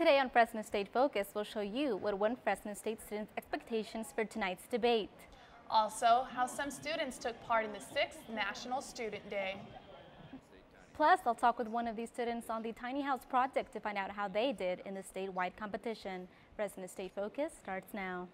Today on Fresno State Focus, we'll show you what one Fresno State student's expectations for tonight's debate. Also, how some students took part in the 6th National Student Day. Plus, I'll talk with one of these students on the Tiny House project to find out how they did in the statewide competition. Fresno State Focus starts now.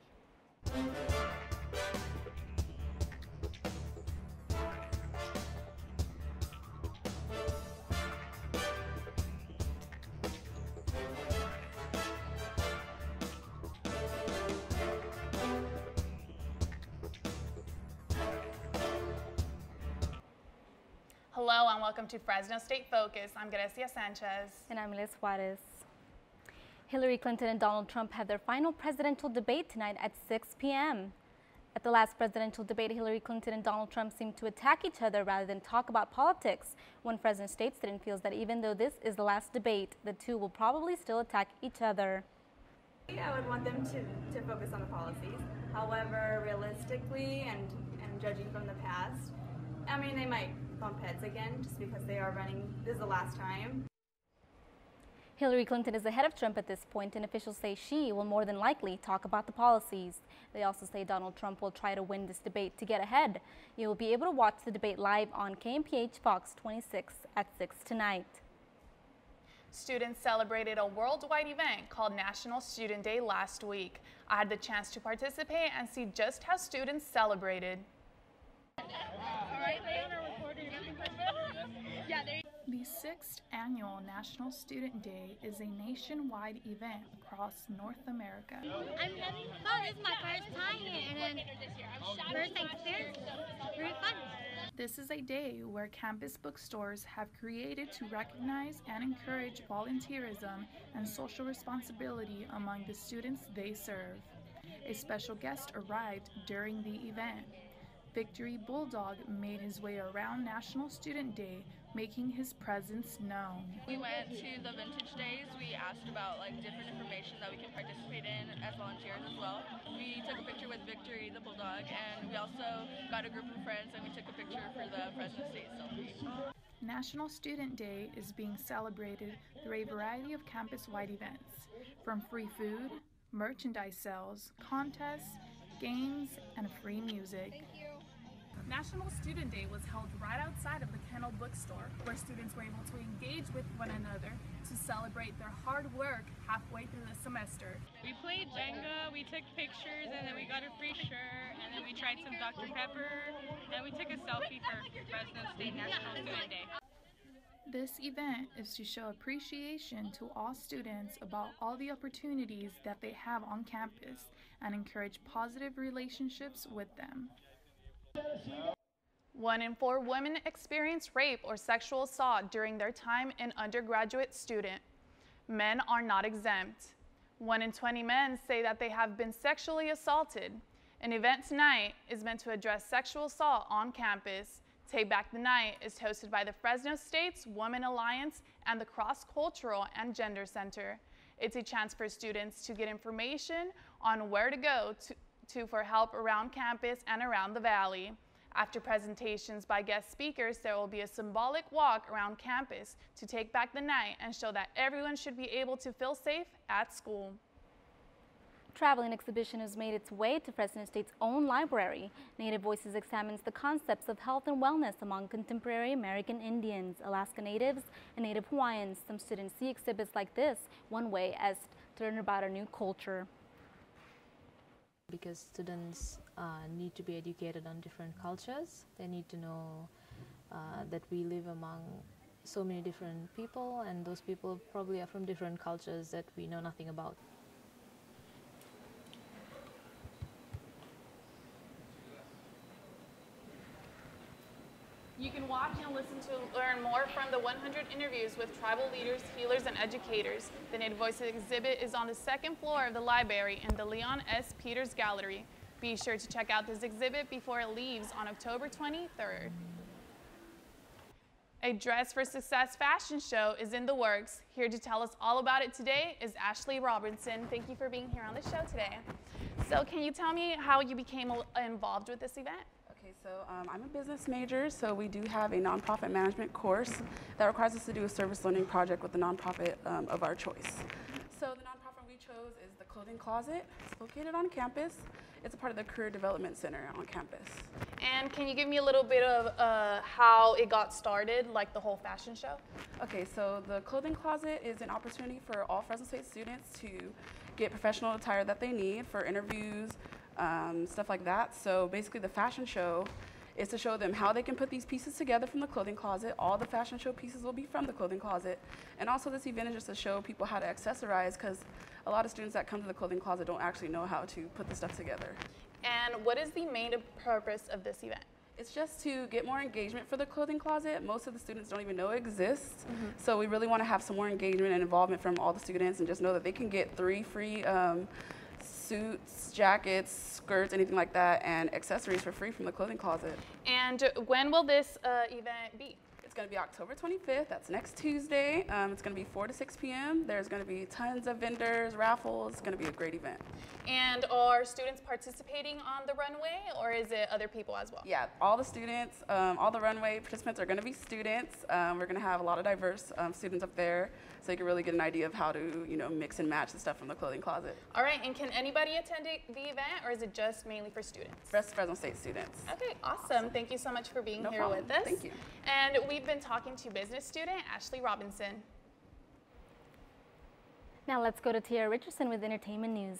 Hello and welcome to Fresno State Focus. I'm Grecia Sanchez. And I'm Juarez. Hillary Clinton and Donald Trump have their final presidential debate tonight at 6 p.m. At the last presidential debate, Hillary Clinton and Donald Trump seemed to attack each other rather than talk about politics. One Fresno State student feels that even though this is the last debate, the two will probably still attack each other. I would want them to focus on the policies. However, realistically and judging from the past, I mean, they might bump heads again just because they are running. This is the last time. Hillary Clinton is ahead of Trump at this point, and officials say she will more than likely talk about the policies. They also say Donald Trump will try to win this debate to get ahead. You will be able to watch the debate live on KMPH Fox 26 at 6 tonight. Students celebrated a worldwide event called National Student Day last week. I had the chance to participate and see just how students celebrated. The 6th Annual National Student Day is a nationwide event across North America. I'm having fun. This is my first time here, and first experience. Very fun. This is a day where campus bookstores have created to recognize and encourage volunteerism and social responsibility among the students they serve. A special guest arrived during the event. Victory Bulldog made his way around National Student Day, making his presence known. We went to the vintage days. We asked about different information that we can participate in as volunteers as well. We took a picture with Victory the Bulldog, and we also got a group of friends and we took a picture for the Fresno State selfie. National Student Day is being celebrated through a variety of campus-wide events, from free food, merchandise sales, contests, games, and free music. National Student Day was held right outside of the Kennel Bookstore, where students were able to engage with one another to celebrate their hard work halfway through the semester. We played Jenga, we took pictures, and then we got a free shirt, and then we tried some Dr. Pepper, and we took a selfie for Fresno State National Student Day. This event is to show appreciation to all students about all the opportunities that they have on campus and encourage positive relationships with them. 1 in 4 women experience rape or sexual assault during their time in undergraduate student. Men are not exempt. 1 in 20 men say that they have been sexually assaulted. An event tonight is meant to address sexual assault on campus. Take Back the Night is hosted by the Fresno State's Women Alliance and the Cross-Cultural and Gender Center. It's a chance for students to get information on where to go for help around campus and around the valley. After presentations by guest speakers, there will be a symbolic walk around campus to take back the night and show that everyone should be able to feel safe at school. Traveling exhibition has made its way to Fresno State's own library. Native Voices examines the concepts of health and wellness among contemporary American Indians, Alaska Natives, and Native Hawaiians. Some students see exhibits like this one way as to learn about a new culture. Because students need to be educated on different cultures. They need to know that we live among so many different people, and those people probably are from different cultures that we know nothing about. You can watch and listen to learn more from the 100 interviews with tribal leaders, healers, and educators. The Native Voices exhibit is on the 2nd floor of the library in the Leon S. Peters Gallery. Be sure to check out this exhibit before it leaves on October 23rd. A Dress for Success fashion show is in the works. Here to tell us all about it today is Ashley Robertson. Thank you for being here on the show today. So can you tell me how you became involved with this event? Okay, so I'm a business major, so we do have a nonprofit management course that requires us to do a service learning project with a nonprofit of our choice. So the nonprofit we chose is the Clothing Closet. It's located on campus. It's a part of the Career Development Center on campus. And can you give me a little bit of how it got started, like the whole fashion show? Okay, so the Clothing Closet is an opportunity for all Fresno State students to get professional attire that they need for interviews, stuff like that. So basically the fashion show is to show them how they can put these pieces together from the clothing closet. All the fashion show pieces will be from the clothing closet. And also this event is just to show people how to accessorize, because a lot of students that come to the clothing closet don't actually know how to put the stuff together. And what is the main purpose of this event? It's just to get more engagement for the clothing closet. Most of the students don't even know it exists. So we really want to have some more engagement and involvement from all the students, and just know that they can get 3 free suits, jackets, skirts, anything like that, and accessories for free from the clothing closet. And when will this event be? It's going to be October 25th. That's next Tuesday. It's going to be 4 to 6 p.m. There's going to be tons of vendors, raffles. It's going to be a great event. And are students participating on the runway, or is it other people as well? Yeah, all the students, all the runway participants are going to be students. We're going to have a lot of diverse students up there, so you can really get an idea of how to, mix and match the stuff from the clothing closet. All right, and can anybody attend the event, or is it just mainly for students? Fresno State students. Okay, awesome. Thank you so much for being here with us. Thank you. And we've been talking to business student Ashley Robinson. Now let's go to Tiera Richardson with entertainment news.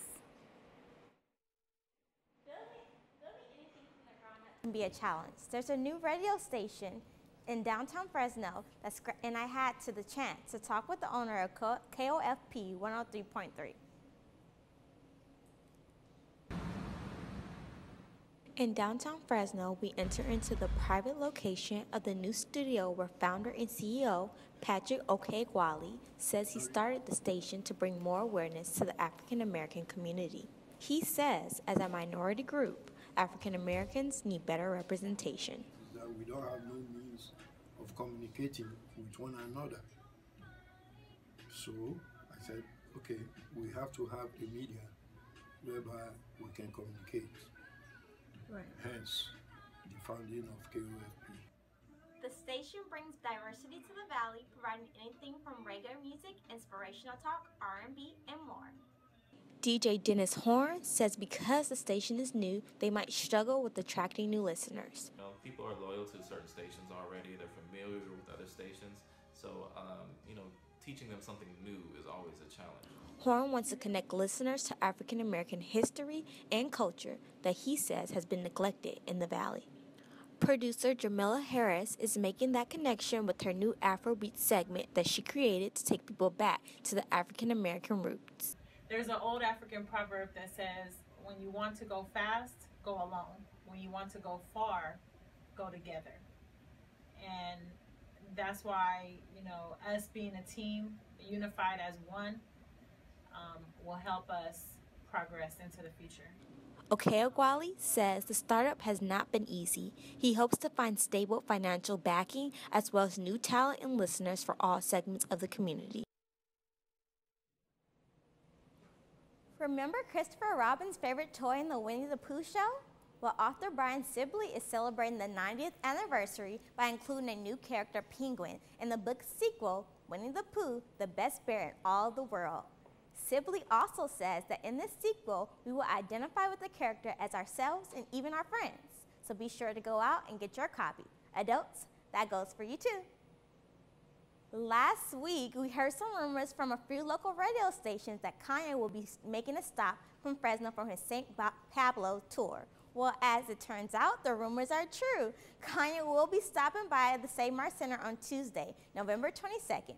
Be a challenge. There's a new radio station in downtown Fresno, and I had the chance to talk with the owner of KOFP 103.3. In downtown Fresno, we enter into the private location of the new studio where founder and CEO Patrick Okeigwali says he started the station to bring more awareness to the African American community. He says, as a minority group, African Americans need better representation. That we don't have no means of communicating with one another. So I said, okay, we have to have a media whereby we can communicate. Right. Hence, the founding of KOFP. The station brings diversity to the valley, providing anything from regular music, inspirational talk, R&B, and more. DJ Dennis Horn says because the station is new, they might struggle with attracting new listeners. People are loyal to certain stations already. They're familiar with other stations. So, teaching them something new is always a challenge. Horn wants to connect listeners to African American history and culture that he says has been neglected in the Valley. Producer Jamila Harris is making that connection with her new Afrobeat segment that she created to take people back to the African American roots. There's an old African proverb that says, when you want to go fast, go alone. When you want to go far, go together. And that's why, us being a team, unified as one, will help us progress into the future. Okeigwali says the startup has not been easy. He hopes to find stable financial backing as well as new talent and listeners for all segments of the community. Remember Christopher Robin's favorite toy in the Winnie the Pooh show? Well, author Brian Sibley is celebrating the 90th anniversary by including a new character, Penguin, in the book's sequel, Winnie the Pooh, the best bear in all the world. Sibley also says that in this sequel, we will identify with the character as ourselves and even our friends. So be sure to go out and get your copy. Adults, that goes for you too. Last week, we heard some rumors from a few local radio stations that Kanye will be making a stop from Fresno for his St. Pablo tour. Well, as it turns out, the rumors are true. Kanye will be stopping by at the Save Mart Center on Tuesday, November 22nd.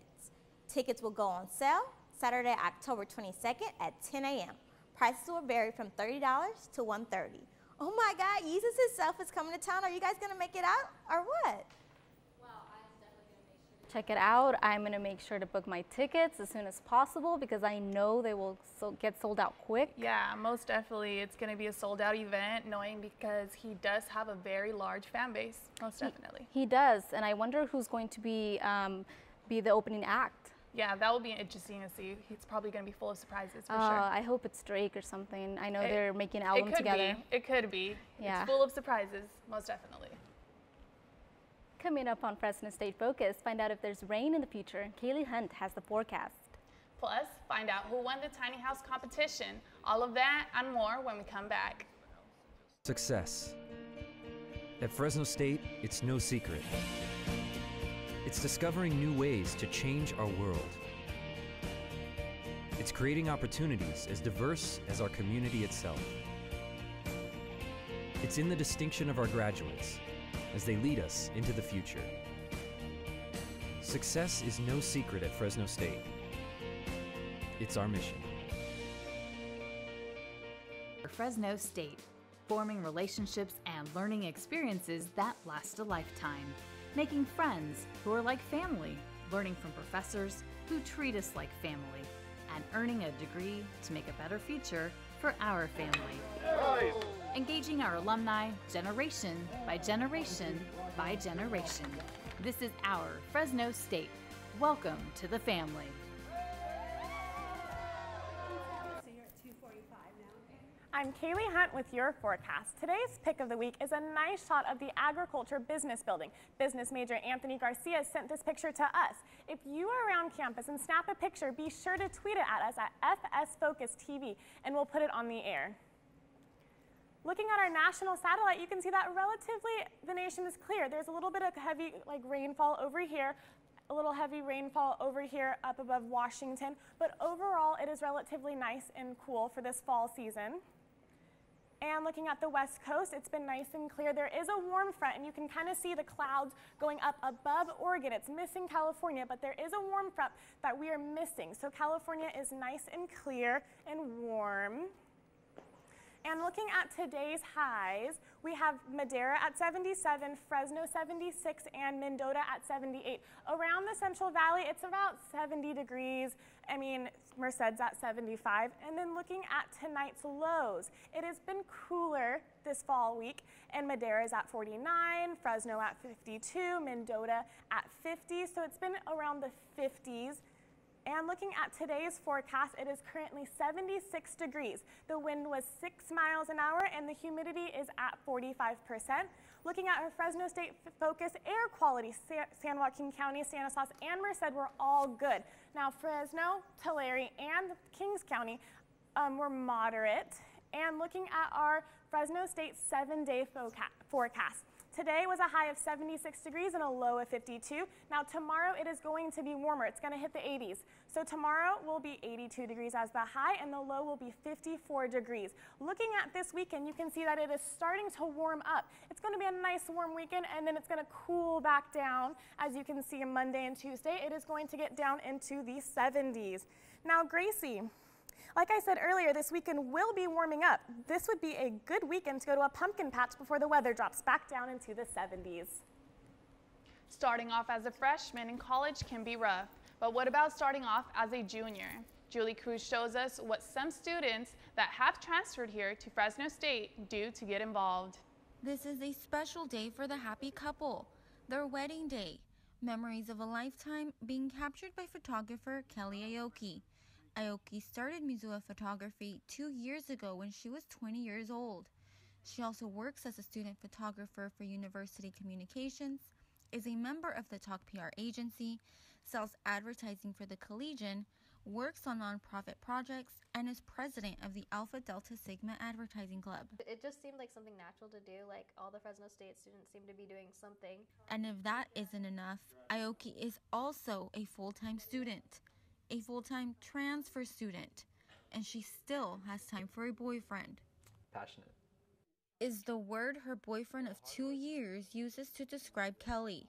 Tickets will go on sale Saturday, October 22nd at 10 a.m. Prices will vary from $30 to $130. Oh my God, Yeezus himself is coming to town. Are you guys gonna make it out or what? Check it out. I'm going to make sure to book my tickets as soon as possible because I know they will get sold out quick. Yeah, most definitely. It's going to be a sold out event, knowing because he does have a very large fan base, most definitely. He does, and I wonder who's going to be the opening act. Yeah, that will be interesting to see. He's probably going to be full of surprises for sure. I hope it's Drake or something. I know they're making an album together. It could be. Yeah. It's full of surprises, most definitely. Coming up on Fresno State Focus, find out if there's rain in the future. Kaile Hunt has the forecast. Plus, find out who won the tiny house competition. All of that and more when we come back. Success. At Fresno State, it's no secret. It's discovering new ways to change our world. It's creating opportunities as diverse as our community itself. It's in the distinction of our graduates as they lead us into the future. Success is no secret at Fresno State. It's our mission. Fresno State, forming relationships and learning experiences that last a lifetime, making friends who are like family, learning from professors who treat us like family, and earning a degree to make a better future for our family. Engaging our alumni generation by generation by generation. This is our Fresno State. Welcome to the family. I'm Kaile Hunt with your forecast. Today's pick of the week is a nice shot of the Agriculture Business Building. Business major Anthony Garcia sent this picture to us. If you are around campus and snap a picture, be sure to tweet it at us at FS Focus TV, and we'll put it on the air. Looking at our national satellite, you can see that relatively the nation is clear. There's a little bit of heavy rainfall over here, a little heavy rainfall over here up above Washington, but overall it is relatively nice and cool for this fall season. And looking at the west coast, it's been nice and clear. There is a warm front, and you can kind of see the clouds going up above Oregon. It's missing California, but there is a warm front that we are missing. So California is nice and clear and warm. And looking at today's highs, we have Madera at 77, Fresno 76, and Mendota at 78. Around the Central Valley, it's about 70 degrees. I mean, Merced's at 75. And then looking at tonight's lows, it has been cooler this fall week, and Madera is at 49, Fresno at 52, Mendota at 50. So it's been around the 50s. And looking at today's forecast, it is currently 76 degrees. The wind was 6 miles an hour and the humidity is at 45%. Looking at our Fresno State Focus air quality, San Joaquin County, Stanislaus, and Merced were all good. Now Fresno, Tulare, and Kings County were moderate. And looking at our Fresno State 7-day forecast. Today was a high of 76 degrees and a low of 52. Now tomorrow it is going to be warmer. It's going to hit the 80s. So tomorrow will be 82 degrees as the high and the low will be 54 degrees. Looking at this weekend, you can see that it is starting to warm up. It's going to be a nice warm weekend, and then it's going to cool back down. As you can see on Monday and Tuesday, it is going to get down into the 70s. Now Gracie, like I said earlier, this weekend will be warming up. This would be a good weekend to go to a pumpkin patch before the weather drops back down into the 70s. Starting off as a freshman in college can be rough, but what about starting off as a junior? Julie Cruz shows us what some students that have transferred here to Fresno State do to get involved. This is a special day for the happy couple, their wedding day. Memories of a lifetime being captured by photographer Kelly Aoki. Aoki started Mizua photography 2 years ago when she was 20 years old. She also works as a student photographer for University Communications, is a member of the Talk PR agency, sells advertising for the Collegian, works on nonprofit projects, and is president of the Alpha Delta Sigma Advertising Club. It just seemed like something natural to do, like all the Fresno State students seem to be doing something. And if that isn't enough, Aoki is also a full-time student. A full-time transfer student, and she still has time for a boyfriend. Passionate is the word her boyfriend of 2 years uses to describe Kelly.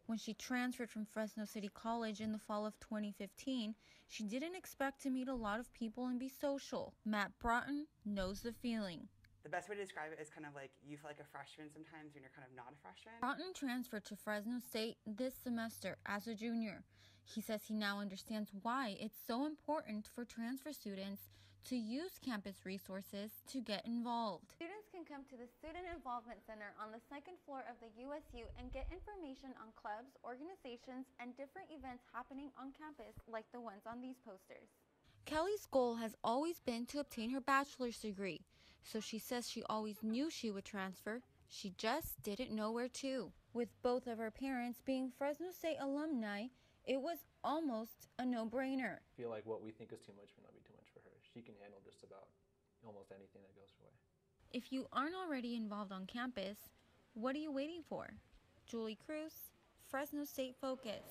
When she transferred from Fresno City College in the fall of 2015, she didn't expect to meet a lot of people and be social. Matt Broughton knows the feeling. The best way to describe it is kind of like you feel like a freshman sometimes when you're kind of not a freshman. Broughton transferred to Fresno State this semester as a junior. He says he now understands why it's so important for transfer students to use campus resources to get involved. Students can come to the Student Involvement Center on the second floor of the USU and get information on clubs, organizations, and different events happening on campus like the ones on these posters. Kelly's goal has always been to obtain her bachelor's degree, so she says she always knew she would transfer. She just didn't know where to. With both of her parents being Fresno State alumni, It was almost a no-brainer. I feel like what we think is too much will not be too much for her. She can handle just about almost anything that goes her way. If you aren't already involved on campus, what are you waiting for? Julie Cruz, Fresno State Focus.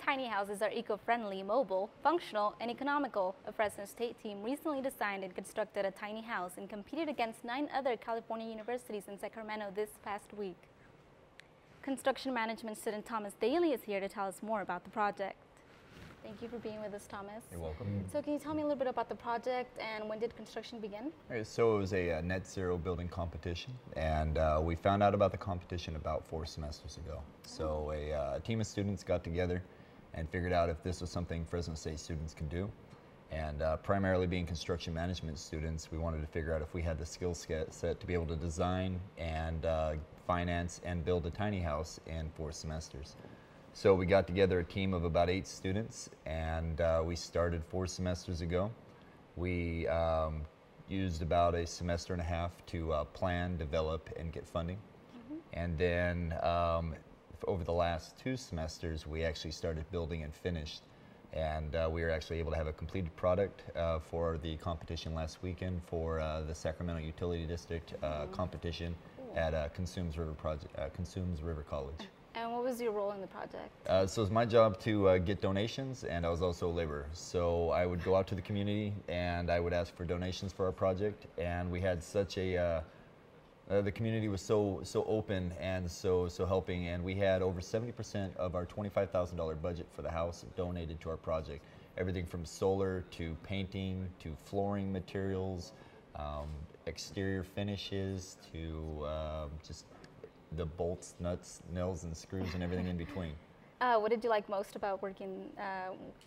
Tiny houses are eco-friendly, mobile, functional, and economical. A Fresno State team recently designed and constructed a tiny house and competed against 9 other California universities in Sacramento this past week. Construction management student Thomas Daly is here to tell us more about the project. Thank you for being with us, Thomas. You're welcome. So can you tell me a little bit about the project and when did construction begin? Right, so it was a net zero building competition, and we found out about the competition about 4 semesters ago. So a team of students got together and figured out if this was something Fresno State students can do. And primarily being construction management students, we wanted to figure out if we had the skill set to be able to design and finance and build a tiny house in 4 semesters. So we got together a team of about 8 students, and we started 4 semesters ago. We used about a semester and a half to plan, develop, and get funding. And then over the last 2 semesters, we actually started building and finished. And we were actually able to have a completed product for the competition last weekend for the Sacramento Utility District competition at Consumes River College. And what was your role in the project? So it was my job to get donations, and I was also a laborer. So I would go out to the community and I would ask for donations for our project, and we had such a the community was so open and so helping, and we had over 70% of our $25,000 budget for the house donated to our project. Everything from solar to painting to flooring materials, exterior finishes to just the bolts, nuts, nails, and screws, and everything in between. What did you like most about working?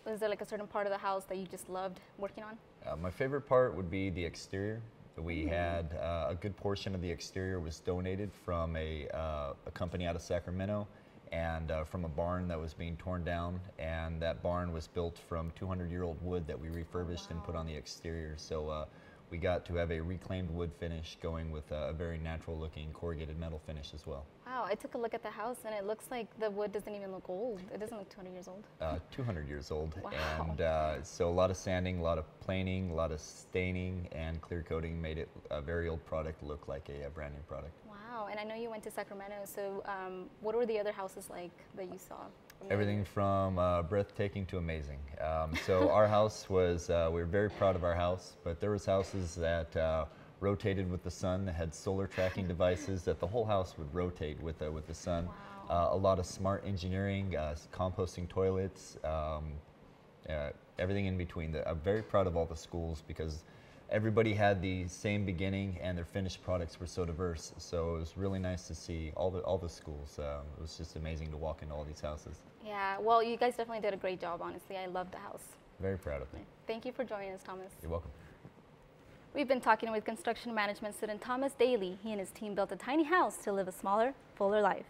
Was there like a certain part of the house that you just loved working on? My favorite part would be the exterior. We had a good portion of the exterior was donated from a company out of Sacramento, and from a barn that was being torn down, and that barn was built from 200-year-old wood that we refurbished and put on the exterior. So we got to have a reclaimed wood finish going with a very natural looking corrugated metal finish as well. Wow, I took a look at the house and it looks like the wood doesn't even look old. It doesn't look 200 years old. 200 years old. Wow. And so a lot of sanding, a lot of planing, a lot of staining, and clear coating made it a very old product look like a brand new product. Wow, and I know you went to Sacramento, so what were the other houses like that you saw? Everything from breathtaking to amazing. So our house was, we were very proud of our house, but there was houses that rotated with the sun, that had solar tracking devices, that the whole house would rotate with the sun. Wow. A lot of smart engineering, composting toilets, everything in between. I'm very proud of all the schools because everybody had the same beginning and their finished products were so diverse. So it was really nice to see all the schools. It was just amazing to walk into all these houses. Yeah, well, you guys definitely did a great job, honestly. I love the house. Very proud of it. Thank you for joining us, Thomas. You're welcome. We've been talking with construction management student Thomas Daly. He and his team built a tiny house to live a smaller, fuller life.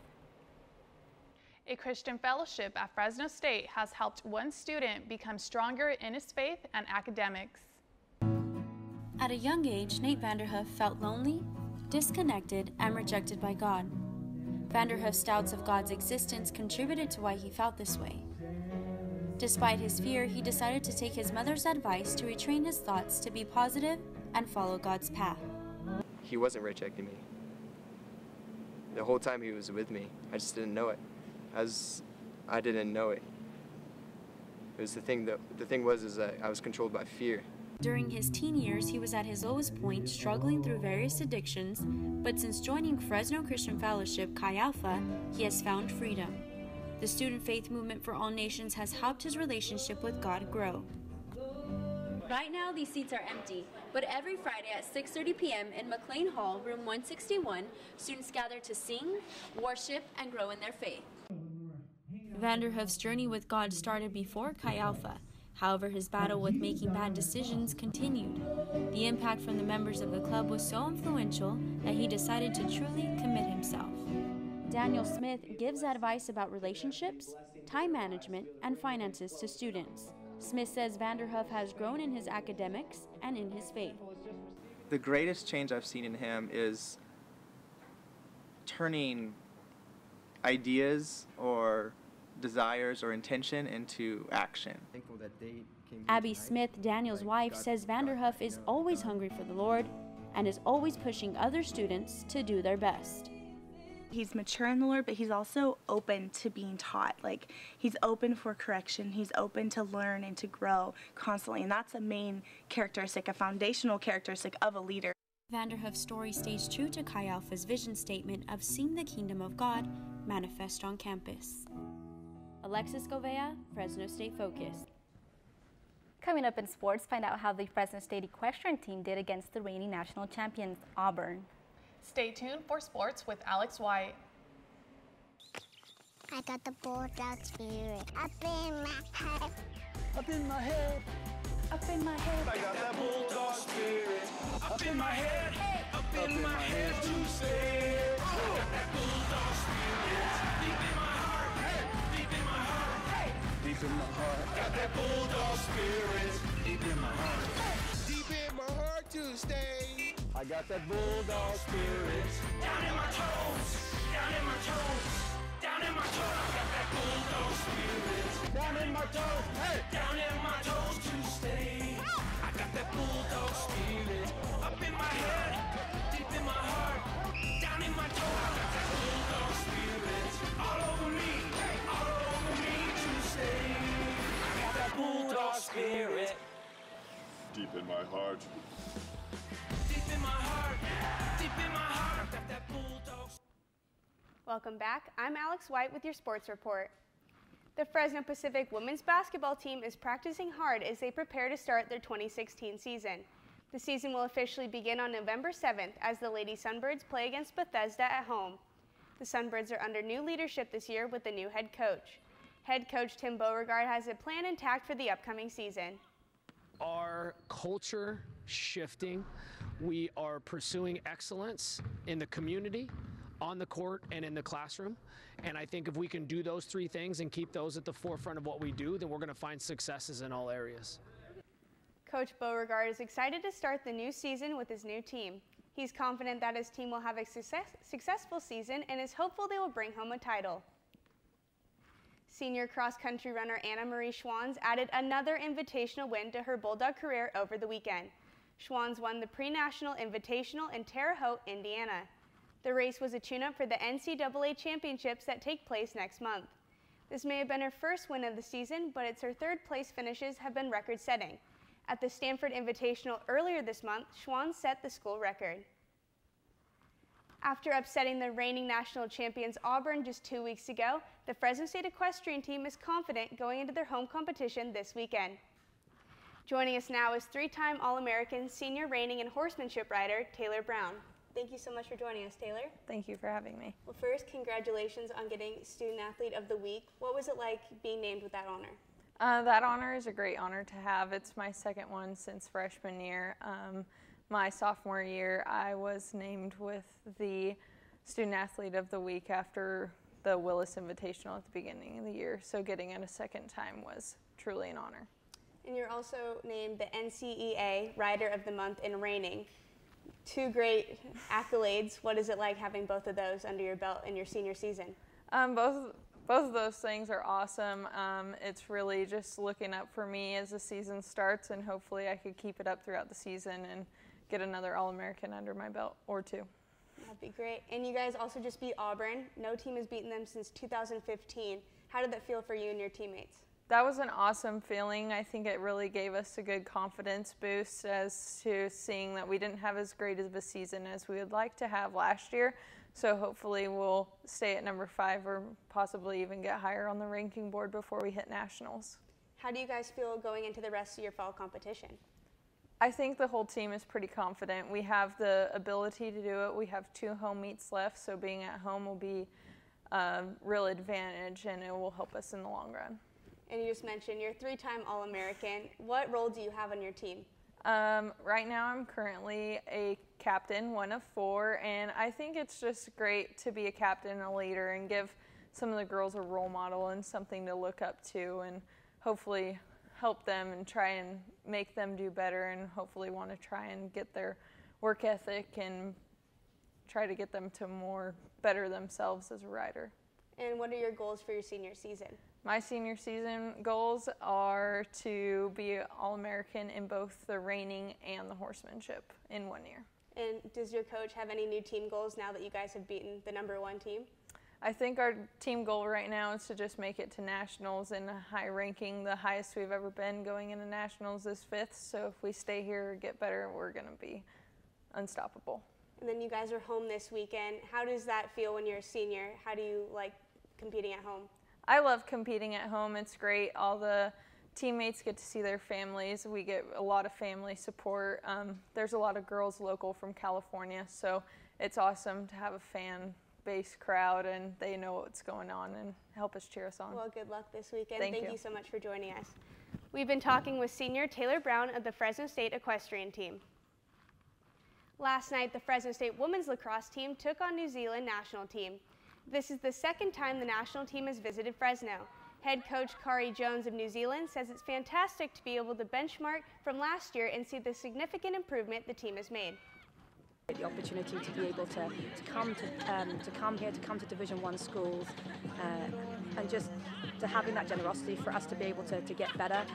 A Christian fellowship at Fresno State has helped one student become stronger in his faith and academics. At a young age, Nate Vanderhoof felt lonely, disconnected, and rejected by God. Vanderhoof's doubts of God's existence contributed to why he felt this way. Despite his fear, he decided to take his mother's advice to retrain his thoughts to be positive and follow God's path. He wasn't rejecting me. The whole time he was with me, I just didn't know it. I didn't know it. It was the thing that I was controlled by fear. During his teen years, he was at his lowest point, struggling through various addictions, but since joining Fresno Christian Fellowship Chi Alpha, he has found freedom. The student faith movement for all nations has helped his relationship with God grow. Right now, these seats are empty, but every Friday at 6:30 p.m. in McLean Hall, room 161, students gather to sing, worship, and grow in their faith. Vanderhoof's journey with God started before Chi Alpha. However, his battle with making bad decisions continued. The impact from the members of the club was so influential that he decided to truly commit himself. Daniel Smith gives advice about relationships, time management, and finances to students. Smith says Vanderhoof has grown in his academics and in his faith. The greatest change I've seen in him is turning ideas or desires or intention into action. Thankful that they came here Abby tonight. Smith, Daniel's wife, says Vanderhoof is always hungry for the Lord and is always pushing other students to do their best. He's mature in the Lord, but he's also open to being taught. Like, he's open for correction. He's open to learn and to grow constantly. And that's a main characteristic, a foundational characteristic of a leader. Vanderhoof's story stays true to Chi Alpha's vision statement of seeing the kingdom of God manifest on campus. Alexis Govea, Fresno State Focus. Coming up in sports, find out how the Fresno State equestrian team did against the reigning national champions, Auburn. Stay tuned for sports with Alex White. I got the bulldog spirit up in my head. Up in my head. Up in my head. I got that bulldog spirit up in my head. Up in my head to stay. I got that bulldog spirit deep in my heart. Deep in my heart. Deep in my heart. Got that bulldog spirit deep in my heart. Deep in my heart to stay. I got that bulldog spirit down in my toes. Down in my toes. Down in my toes. I got that bulldog spirit down in my toes. Hey, down in my toes to stay. I got that bulldog spirit up in my head, deep in my heart, down in my toes. I got that bulldog spirit all over me to stay. I got that bulldog spirit deep in my heart. Deep in my heart, deep in my heart. I got that bulldog. Welcome back. I'm Alex White with your sports report. The Fresno Pacific women's basketball team is practicing hard as they prepare to start their 2016 season. The season will officially begin on November 7th as the Lady Sunbirds play against Bethesda at home. The Sunbirds are under new leadership this year with a new head coach. Head coach Tim Beauregard has a plan intact for the upcoming season. Our culture shifting. We are pursuing excellence in the community, on the court, and in the classroom. And I think if we can do those three things and keep those at the forefront of what we do, then we're going to find successes in all areas. Coach Beauregard is excited to start the new season with his new team. He's confident that his team will have a successful season and is hopeful they will bring home a title. Senior cross-country runner Anna Marie Schwanz added another invitational win to her Bulldog career over the weekend. Schwanz won the Pre-National Invitational in Terre Haute, Indiana. The race was a tune-up for the NCAA championships that take place next month. This may have been her first win of the season, but her third-place finishes have been record-setting. At the Stanford Invitational earlier this month, Schwanz set the school record. After upsetting the reigning national champions Auburn just 2 weeks ago, the Fresno State equestrian team is confident going into their home competition this weekend. Joining us now is three-time All-American senior reining and horsemanship rider Taylor Brown. Thank you so much for joining us, Taylor. Thank you for having me. Well, first, congratulations on getting Student Athlete of the Week. What was it like being named with that honor? That honor is a great honor to have. It's my second one since freshman year. My sophomore year, I was named with the Student Athlete of the Week after the Willis Invitational at the beginning of the year. So getting it a second time was truly an honor. And you're also named the NCEA Rider of the Month in reining. Two great accolades. What is it like having both of those under your belt in your senior season? Both of those things are awesome. It's really just looking up for me as the season starts, and hopefully I could keep it up throughout the season and get another All-American under my belt or two. That'd be great. And you guys also just beat Auburn. No team has beaten them since 2015. How did that feel for you and your teammates? That was an awesome feeling. I think it really gave us a good confidence boost as to seeing that we didn't have as great of a season as we would like to have last year. So hopefully we'll stay at number 5 or possibly even get higher on the ranking board before we hit nationals. How do you guys feel going into the rest of your fall competition? I think the whole team is pretty confident. We have the ability to do it. We have 2 home meets left, so being at home will be a real advantage, and it will help us in the long run. And you just mentioned you're a 3-time All-American. What role do you have on your team? Right now I'm currently a captain, 1 of 4, and I think it's just great to be a captain and a leader and give some of the girls a role model and something to look up to, and hopefully help them and try and make them do better, and hopefully want to try and get their work ethic and try to get them to more better themselves as a rider. And what are your goals for your senior season? My senior season goals are to be All-American in both the reining and the horsemanship in 1 year. And does your coach have any new team goals now that you guys have beaten the #1 team? I think our team goal right now is to just make it to nationals in a high ranking. The highest we've ever been going into nationals is 5th, so if we stay here or get better, we're going to be unstoppable. And then you guys are home this weekend. How does that feel when you're a senior? How do you like competing at home? I love competing at home. It's great. All the teammates get to see their families. We get a lot of family support. There's a lot of girls local from California, so it's awesome to have a fan-based crowd, and they know what's going on and help us cheer us on. Well, good luck this weekend. Thank you so much for joining us. We've been talking with senior Taylor Brown of the Fresno State equestrian team. Last night, the Fresno State women's lacrosse team took on New Zealand national team. This is the second time the national team has visited Fresno. Head coach Kari Jones of New Zealand says it's fantastic to be able to benchmark from last year and see the significant improvement the team has made. The opportunity to be able to come here, to come to Division I schools, and just to having that generosity for us to be able to get better.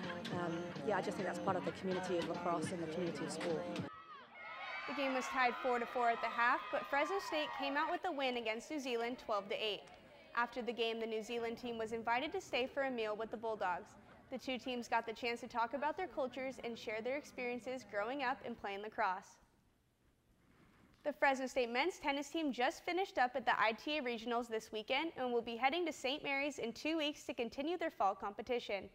Yeah, I just think that's part of the community of lacrosse and the community of sport. The game was tied 4-4 at the half, but Fresno State came out with a win against New Zealand 12-8. After the game, the New Zealand team was invited to stay for a meal with the Bulldogs. The two teams got the chance to talk about their cultures and share their experiences growing up and playing lacrosse. The Fresno State men's tennis team just finished up at the ITA Regionals this weekend and will be heading to St. Mary's in 2 weeks to continue their fall competition.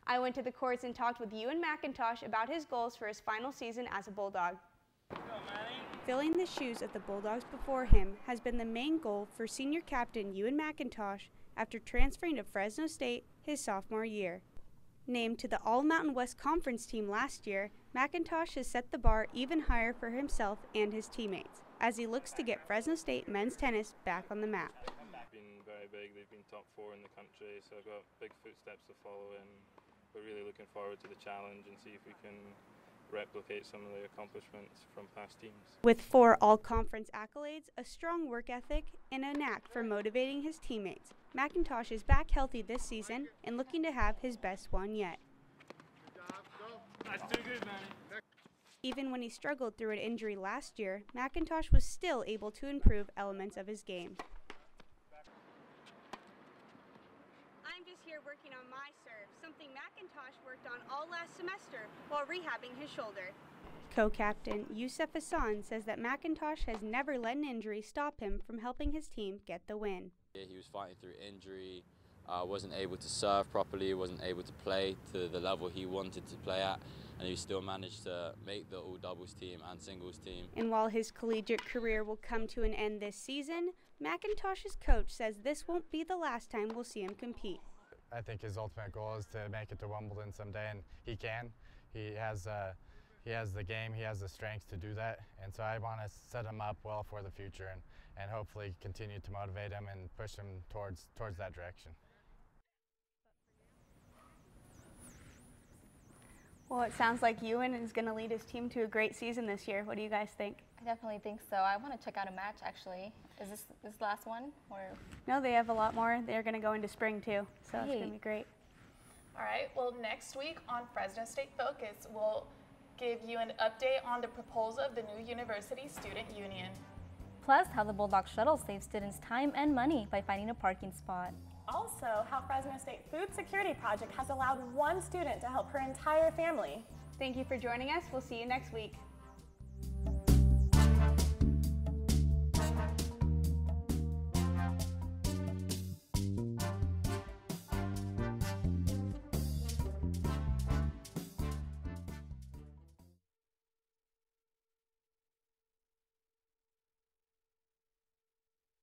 I went to the courts and talked with Ewan McIntosh about his goals for his final season as a Bulldog. Filling the shoes of the Bulldogs before him has been the main goal for senior captain Ewan McIntosh after transferring to Fresno State his sophomore year. Named to the All-Mountain West Conference team last year, McIntosh has set the bar even higher for himself and his teammates as he looks to get Fresno State men's tennis back on the map. Been very big. They've been top 4 in the country, so I've got big footsteps to follow, and we're really looking forward to the challenge and see if we can replicate some of the accomplishments from past teams. With 4 all-conference accolades, a strong work ethic, and a knack for motivating his teammates, McIntosh is back healthy this season and looking to have his best one yet. That's too good, man. Even when he struggled through an injury last year, McIntosh was still able to improve elements of his game. I'm just here working on my serve, something McIntosh worked on all last semester while rehabbing his shoulder. Co-captain Youssef Hassan says that McIntosh has never let an injury stop him from helping his team get the win. Yeah, he was fighting through injury, wasn't able to serve properly, wasn't able to play to the level he wanted to play at, and he still managed to make the all doubles team and singles team. And while his collegiate career will come to an end this season, McIntosh's coach says this won't be the last time we'll see him compete. I think his ultimate goal is to make it to Wimbledon someday, and he can. He has the game, he has the strength to do that, and so I want to set him up well for the future and hopefully continue to motivate him and push him towards that direction. Well, it sounds like Ewan is going to lead his team to a great season this year. What do you guys think? I definitely think so. I want to check out a match, actually. Is this the last one? Or? No, they have a lot more. They're going to go into spring, too, so it's going to be great. All right, well, next week on Fresno State Focus, we'll give you an update on the proposal of the new University Student Union. Plus, how the Bulldog Shuttle saves students time and money by finding a parking spot. Also, how Fresno State Food Security Project has allowed one student to help her entire family. Thank you for joining us. We'll see you next week.